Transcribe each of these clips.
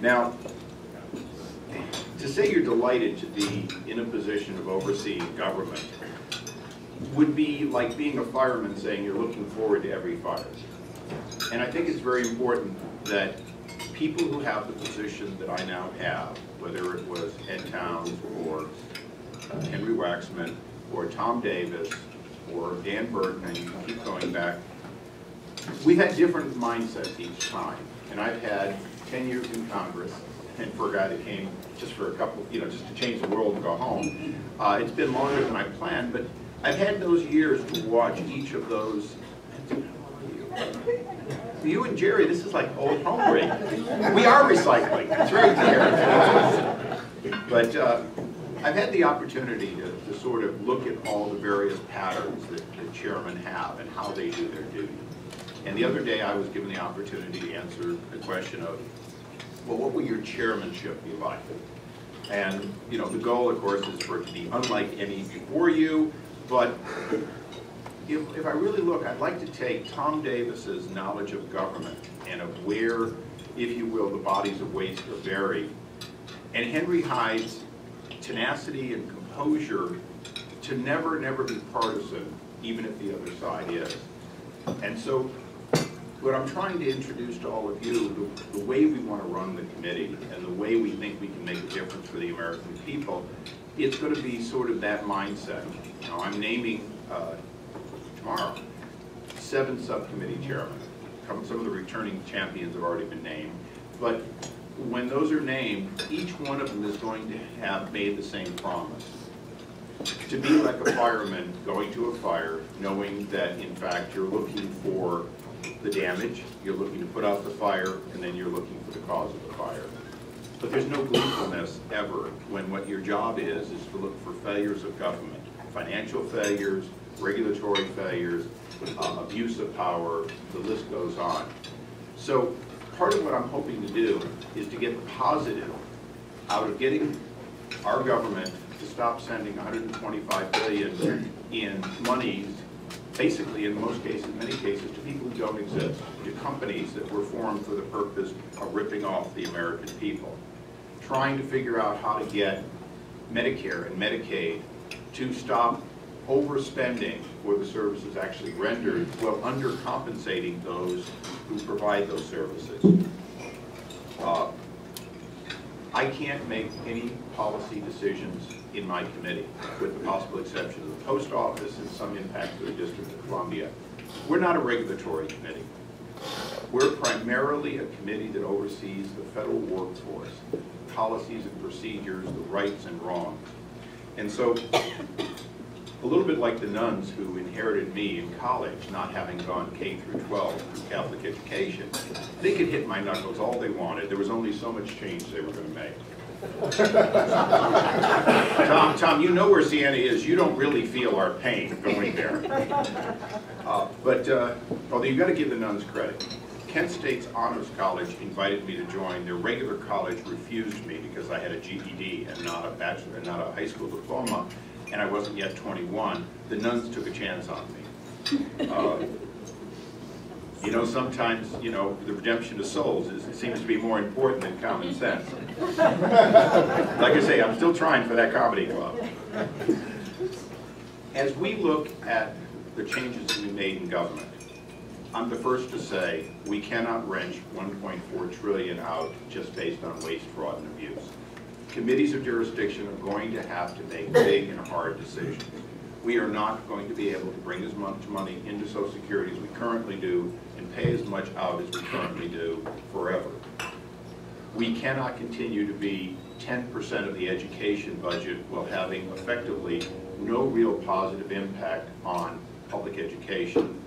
Now, to say you're delighted to be in a position of overseeing government would be like being a fireman saying you're looking forward to every fire. And I think it's very important that people who have the position that I now have, whether it was Ed Towns or Henry Waxman or Tom Davis or Dan Burton, and you can keep going back, we've had different mindsets each time. And I've had 10 years in Congress, and for a guy that came just for a couple, just to change the world and go home, it's been longer than I planned, but I've had those years to watch each of those. You and Jerry, this is like old home rate. We are recycling. It's very clear. But I've had the opportunity to sort of look at all the various patterns that chairmen have and how they do their duty. And the other day I was given the opportunity to answer the question of, well, what will your chairmanship be like? And the goal, of course, is for it to be unlike any before you. But if I really look, I'd like to take Tom Davis's knowledge of government and of where, if you will, the bodies of waste are buried, and Henry Hyde's tenacity and composure to never be partisan, even if the other side is. And so what I'm trying to introduce to all of you, the way we want to run the committee and the way we think we can make a difference for the American people, it's going to be sort of that mindset. Now, I'm naming tomorrow 7 subcommittee chairmen. Some of the returning champions have already been named. But when those are named, each one of them is going to have made the same promise. To be like a fireman going to a fire, knowing that, in fact, you're looking for the damage, you're looking to put out the fire, and then you're looking for the cause of the fire. But there's no gleefulness ever when what your job is to look for failures of government, financial failures, regulatory failures, abuse of power, the list goes on. So part of what I'm hoping to do is to get the positive out of getting our government to stop sending $125 billion in monies, basically in most cases, many cases, to people who don't exist, to companies that were formed for the purpose of ripping off the American people. Trying to figure out how to get Medicare and Medicaid to stop overspending for the services actually rendered, while undercompensating those who provide those services. I can't make any policy decisions in my committee, with the possible exception of the post office and some impact to the District of Columbia. We're not a regulatory committee. We're primarily a committee that oversees the federal workforce, policies and procedures, the rights and wrongs. And so, a little bit like the nuns who inherited me in college, not having gone K through 12 through Catholic education, they could hit my knuckles all they wanted. There was only so much change they were going to make. Tom, you know where Siena is. You don't really feel our pain going there. Although you've got to give the nuns credit. Kent State's Honors College invited me to join. Their regular college refused me because I had a GED and not a bachelor and not a high school diploma, and I wasn't yet 21. The nuns took a chance on me. Sometimes, the redemption of souls seems to be more important than common sense. Like I say, I'm still trying for that comedy club. As we look at the changes that we made in government, I'm the first to say we cannot wrench $1.4 trillion out just based on waste, fraud, and abuse. Committees of jurisdiction are going to have to make big and hard decisions. We are not going to be able to bring as much money into Social Security as we currently do and pay as much out as we currently do forever. We cannot continue to be 10% of the education budget while having effectively no real positive impact on public education.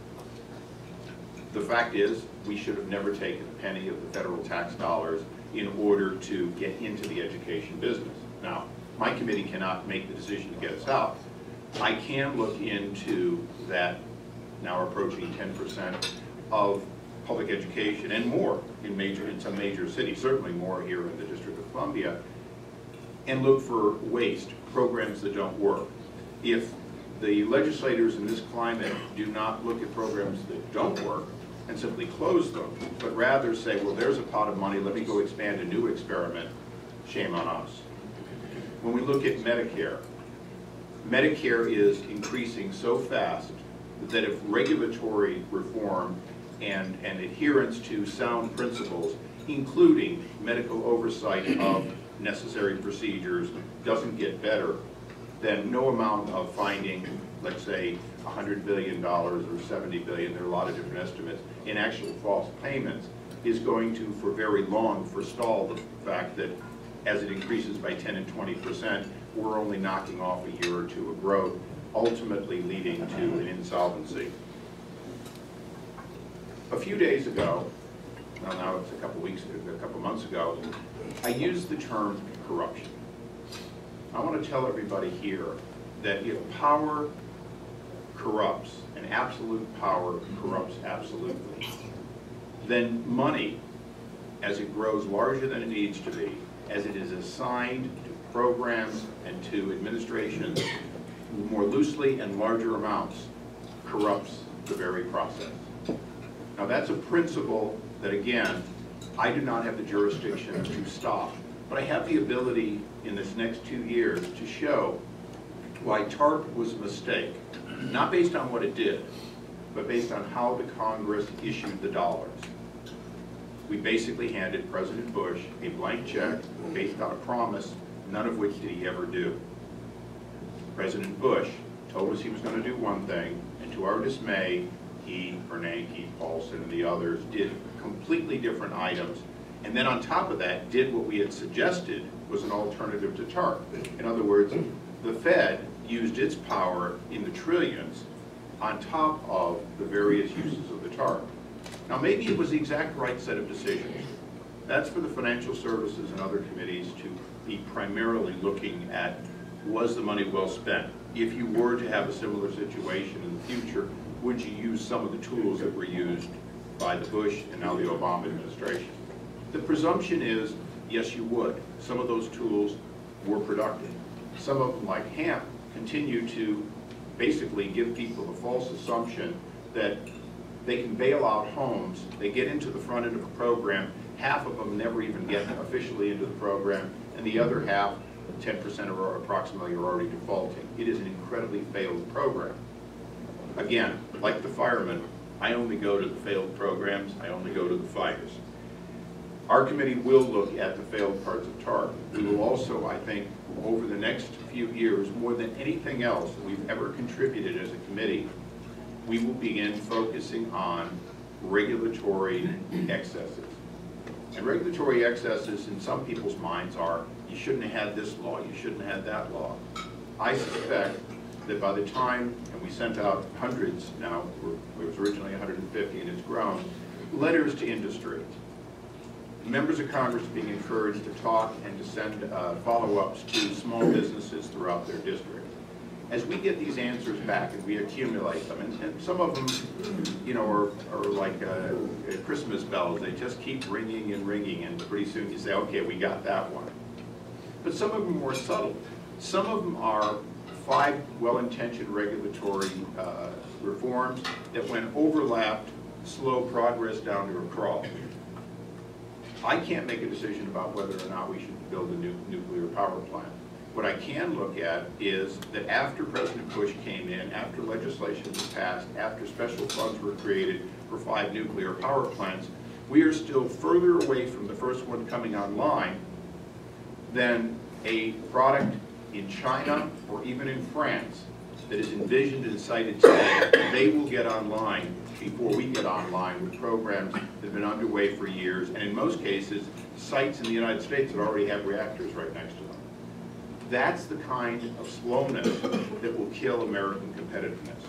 The fact is, we should have never taken a penny of the federal tax dollars in order to get into the education business. Now, my committee cannot make the decision to get us out. I can look into that, now approaching 10% of public education and more in some major cities, certainly more here in the District of Columbia, and look for waste, programs that don't work. If the legislators in this climate do not look at programs that don't work and simply close them, but rather say, well, there's a pot of money, let me go expand a new experiment, shame on us. When we look at Medicare, Medicare is increasing so fast that if regulatory reform and adherence to sound principles, including medical oversight of necessary procedures, doesn't get better, then no amount of finding, let's say, $100 billion or $70 billion, there are a lot of different estimates, in actual false payments is going to, for very long, forestall the fact that as it increases by 10 and 20%, we're only knocking off a year or two of growth, ultimately leading to an insolvency. A few days ago, well, now it's a couple months ago, I used the term corruption. I want to tell everybody here that if power corrupts, and absolute power corrupts absolutely, then money, as it grows larger than it needs to be, as it is assigned to programs and to administrations more loosely and larger amounts, corrupts the very process. Now that's a principle that, again, I do not have the jurisdiction to stop, but I have the ability in this next 2 years to show why TARP was a mistake, not based on what it did, but based on how the Congress issued the dollars. We basically handed President Bush a blank check based on a promise, none of which did he ever do. President Bush told us he was going to do one thing, and to our dismay, he, Bernanke, Paulson, and the others did completely different items, and then on top of that, did what we had suggested was an alternative to TARP. In other words, the Fed used its power in the trillions on top of the various uses of the TARP. Now maybe it was the exact right set of decisions. That's for the financial services and other committees to be primarily looking at, was the money well spent? If you were to have a similar situation in the future, would you use some of the tools that were used by the Bush and now the Obama administration? The presumption is, yes, you would. Some of those tools were productive. Some of them, like HAMP, continue to basically give people the false assumption that they can bail out homes, they get into the front end of a program, half of them never even get officially into the program, and the other half, 10% or approximately, are already defaulting. It is an incredibly failed program. Again, like the firemen, I only go to the failed programs, I only go to the fires. Our committee will look at the failed parts of TARP. We will also, I think, over the next few years, more than anything else that we've ever contributed as a committee, we will begin focusing on regulatory excesses. And regulatory excesses in some people's minds are, you shouldn't have had this law, you shouldn't have had that law. I suspect that by the time, and we sent out hundreds now, it was originally 150 and it's grown, letters to industry. Members of Congress are being encouraged to talk and to send follow-ups to small businesses throughout their district. As we get these answers back and we accumulate them, and some of them, you know, are like Christmas bells. They just keep ringing and ringing, and pretty soon you say, okay, we got that one. But some of them are more subtle. Some of them are 5 well-intentioned regulatory reforms that, when overlapped, slow progress down to a crawl. I can't make a decision about whether or not we should build a new nuclear power plant. What I can look at is that after President Bush came in, after legislation was passed, after special funds were created for 5 nuclear power plants, we are still further away from the first one coming online than a product in China or even in France that is envisioned and cited today. They will get online before we get online with programs that have been underway for years, and in most cases, sites in the United States that already have reactors right next to them. That's the kind of slowness that will kill American competitiveness.